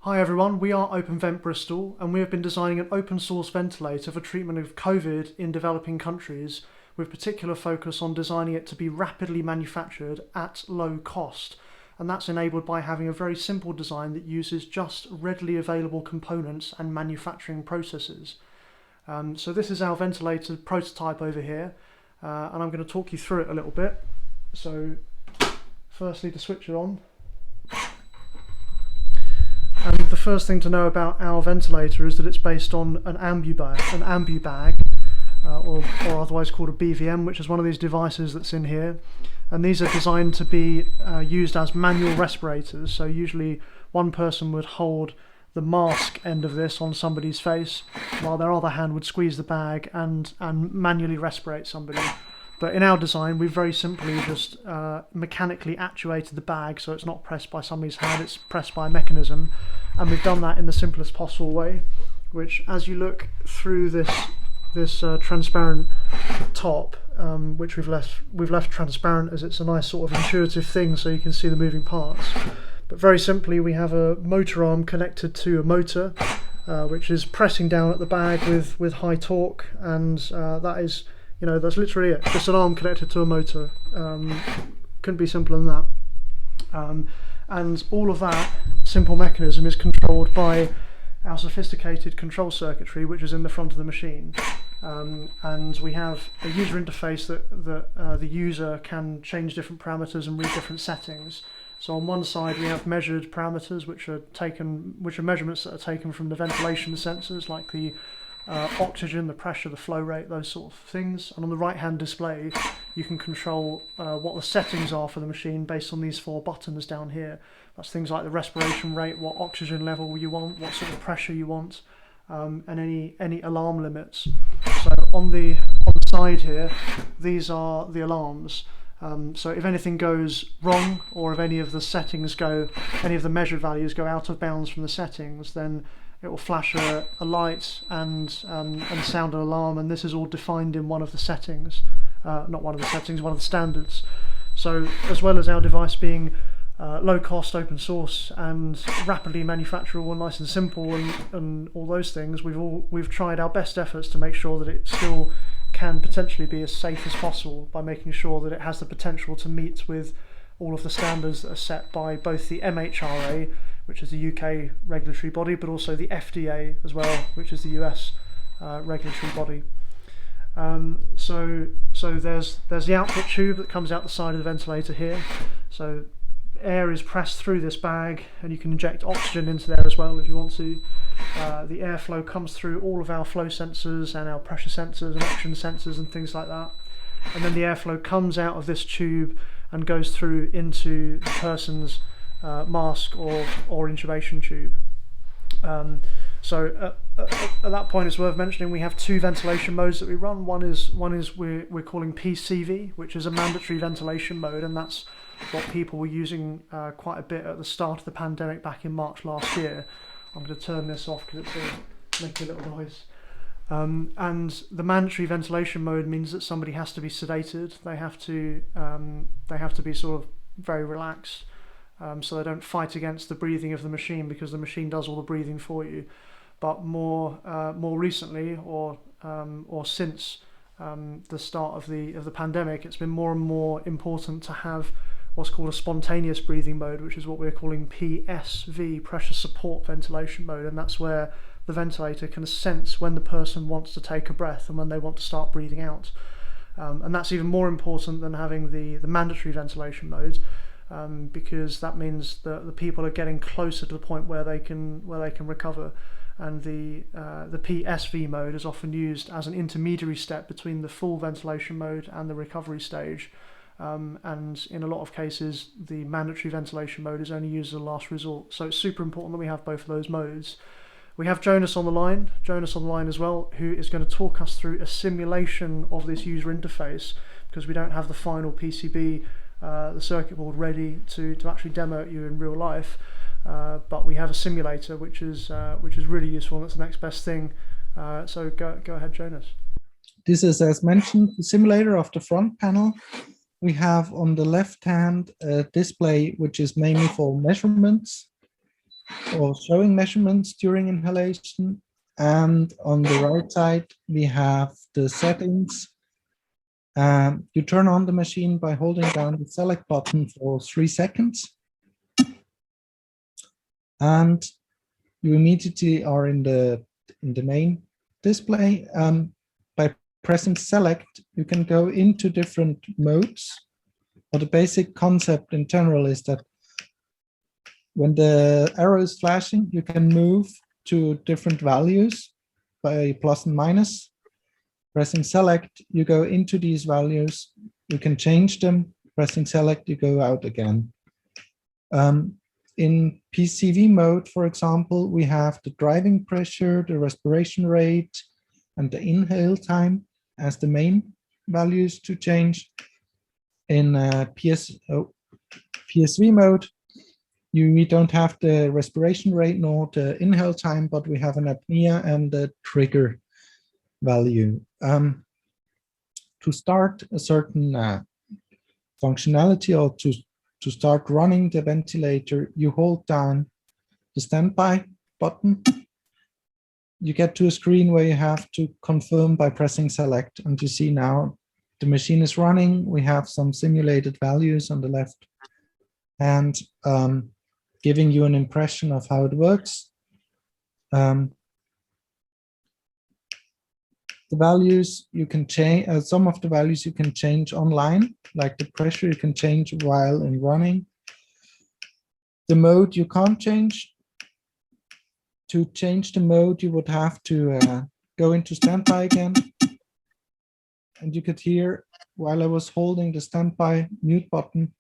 Hi everyone, we are OpenVent-Bristol and we have been designing an open source ventilator for treatment of COVID in developing countries, with particular focus on designing it to be rapidly manufactured at low cost. And that's enabled by having a very simple design that uses just readily available components and manufacturing processes. So this is our ventilator prototype over here, and I'm going to talk you through it a little bit. So firstly, to switch it on. And the first thing to know about our ventilator is that it's based on an ambu bag, or otherwise called a BVM, which is one of these devices that's in here. And these are designed to be used as manual respirators. So usually one person would hold the mask end of this on somebody's face, while their other hand would squeeze the bag and manually respirate somebody. But in our design, we've very simply just mechanically actuated the bag so it's not pressed by somebody's hand, it's pressed by a mechanism. And we've done that in the simplest possible way, which as you look through this transparent top, which we've left transparent as it's a nice sort of intuitive thing so you can see the moving parts. But very simply, we have a motor arm connected to a motor, which is pressing down at the bag with high torque, and that is, that's literally it. Just an arm connected to a motor. Couldn't be simpler than that. And all of that simple mechanism is controlled by our sophisticated control circuitry, which is in the front of the machine. And we have a user interface that the user can change different parameters and read different settings. So on one side we have measured parameters, which are measurements that are taken from the ventilation sensors, like the oxygen, the pressure, the flow rate, those sort of things. And on the right hand display you can control what the settings are for the machine based on these 4 buttons down here. That's things like the respiration rate, what oxygen level you want, what sort of pressure you want, and any alarm limits. So on the side here, these are the alarms. So if anything goes wrong, or if any of the measured values go out of bounds from the settings, then it will flash a light and sound an alarm, and this is all defined in one of the settings. Not one of the settings, one of the standards. So as well as our device being low cost, open source, and rapidly manufacturable, nice and simple, and all those things, we've tried our best efforts to make sure that it still can potentially be as safe as possible, by making sure that it has the potential to meet with all of the standards that are set by both the MHRA, which is the UK regulatory body, but also the FDA as well, which is the US regulatory body. So there's the output tube that comes out the side of the ventilator here. So air is pressed through this bag, and you can inject oxygen into there as well if you want to. The airflow comes through all of our flow sensors and our pressure sensors and oxygen sensors and things like that. And then the airflow comes out of this tube and goes through into the person's mask or intubation tube. So at that point, it's worth mentioning we have 2 ventilation modes that we run. One is we're calling PCV, which is a mandatory ventilation mode, and that's what people were using quite a bit at the start of the pandemic back in March last year. I'm going to turn this off because it's making a little noise. And the mandatory ventilation mode means that somebody has to be sedated. They have to be sort of very relaxed, so they don't fight against the breathing of the machine, because the machine does all the breathing for you. But more recently, or since the start of the pandemic, it's been more and more important to have what's called a spontaneous breathing mode, which is what we're calling PSV, pressure support ventilation mode, and that's where the ventilator can sense when the person wants to take a breath and when they want to start breathing out. And that's even more important than having the mandatory ventilation mode, because that means that the people are getting closer to the point where they can recover. And the PSV mode is often used as an intermediary step between the full ventilation mode and the recovery stage. And in a lot of cases, the mandatory ventilation mode is only used as a last resort. So it's super important that we have both of those modes. We have Jonas on the line as well, who is going to talk us through a simulation of this user interface, because we don't have the final PCB, the circuit board, ready to actually demo it you in real life. But we have a simulator, which is really useful, and that's the next best thing. So go ahead, Jonas. This is, as mentioned, the simulator of the front panel. We have on the left hand a display which is mainly for measurements. or showing measurements during inhalation. And on the right side, we have the settings. You turn on the machine by holding down the select button for 3 seconds. And you immediately are in the main display. By pressing select, you can go into different modes. But the basic concept in general is that when the arrow is flashing, you can move to different values by plus and minus. Pressing select, you go into these values. You can change them. Pressing select, you go out again. In PCV mode, for example, we have the driving pressure, the respiration rate, and the inhale time as the main values to change. In PSV mode, we don't have the respiration rate nor the inhale time, but we have an apnea and the trigger value. To start a certain functionality or to start running the ventilator, you hold down the standby button. You get to a screen where you have to confirm by pressing select, and you see now the machine is running. We have some simulated values on the left and giving you an impression of how it works. The values you can change, some of the values you can change online, like the pressure you can change while in running. The mode you can't change. To change the mode, you would have to go into standby again. And you could hear, while I was holding the standby mute button,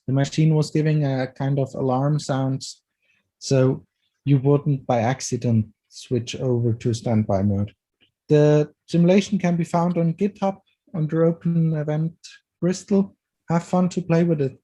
the machine was giving a kind of alarm sounds. So you wouldn't by accident switch over to standby mode. The simulation can be found on GitHub under OpenVent-Bristol. Have fun to play with it.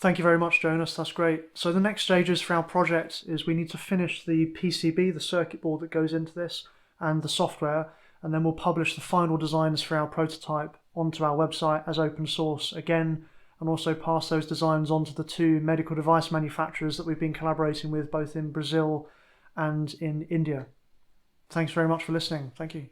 Thank you very much, Jonas. That's great. So the next stages for our project is we need to finish the PCB, the circuit board that goes into this, and the software, and then we'll publish the final designs for our prototype onto our website as open source again, and also pass those designs on to the 2 medical device manufacturers that we've been collaborating with both in Brazil and in India. Thanks very much for listening. Thank you.